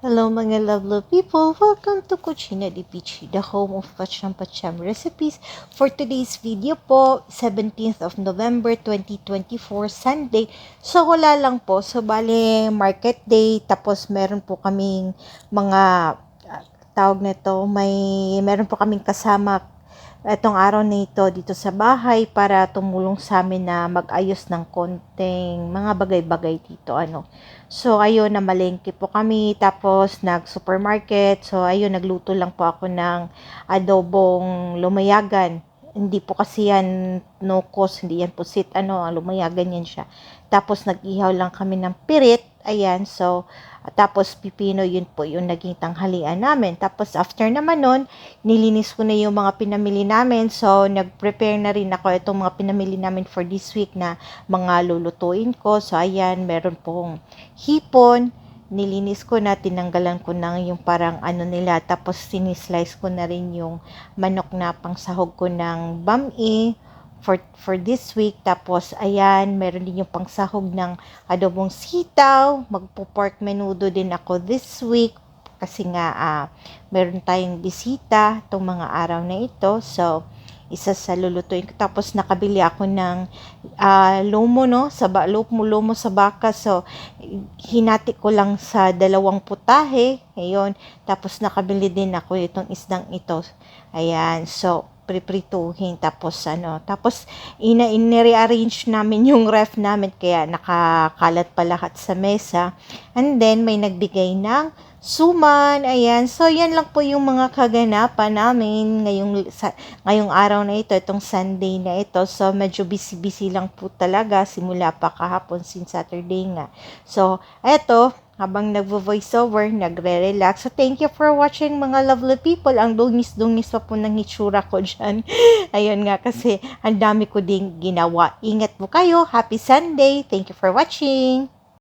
Hello mga lovely people! Welcome to Cucina di Pichi, the home of Pacham recipes. For today's video po, 17th of November 2024, Sunday. So wala lang po, so bale market day, tapos meron po kaming mga tawag nito, meron po kaming kasama etong araw na ito dito sa bahay para tumulong sa amin na mag-ayos ng konting mga bagay-bagay dito. So, ayun, namalengke po kami, tapos nag-supermarket. So, ayun, nagluto lang po ako ng adobong lumayagan. Hindi po kasi yan no cost, hindi yan pusit, lumayagan yan siya. Tapos, nag-ihaw lang kami ng pirit. Ayan, so, tapos pipino, yun po yung naging tanghalian namin. Tapos after naman nun, nilinis ko na yung mga pinamili namin. So, nag-prepare na rin ako itong mga pinamili namin for this week na mga lulutuin ko. So, ayan, meron pong hipon. Nilinis ko na, tinanggalan ko na yung parang nila. Tapos, sinislice ko na rin yung manok na pangsahog ko ng bami for this week. Tapos, ayan, meron din yung pangsahog ng adobong sitaw. Magpo-pork menudo din ako this week. Kasi nga, meron tayong bisita itong mga araw na ito. So, isa sa lulutuin ko. Tapos, nakabili ako ng lomo, no? Lomo sa baka. So, hinati ko lang sa 2 putahe. Ayun. Tapos, nakabili din ako itong isdang ito. Ayan. So, priprituhin. Tapos, ine-rearrange namin yung ref namin. Kaya, nakakalat pa lahat sa mesa. And then, may nagbigay ng suman. Ayan. So, yan lang po yung mga kaganapan namin ngayong araw na ito, itong Sunday na ito. So, medyo busy-busy lang po talaga simula pa kahapon since Saturday nga. So, eto, habang nagvo-voiceover, nagre-relax. So, thank you for watching mga lovely people. Ang dungis-dungis pa po ng hitsura ko dyan. Ayun nga, kasi ang dami ko ding ginawa. Ingat po kayo. Happy Sunday. Thank you for watching.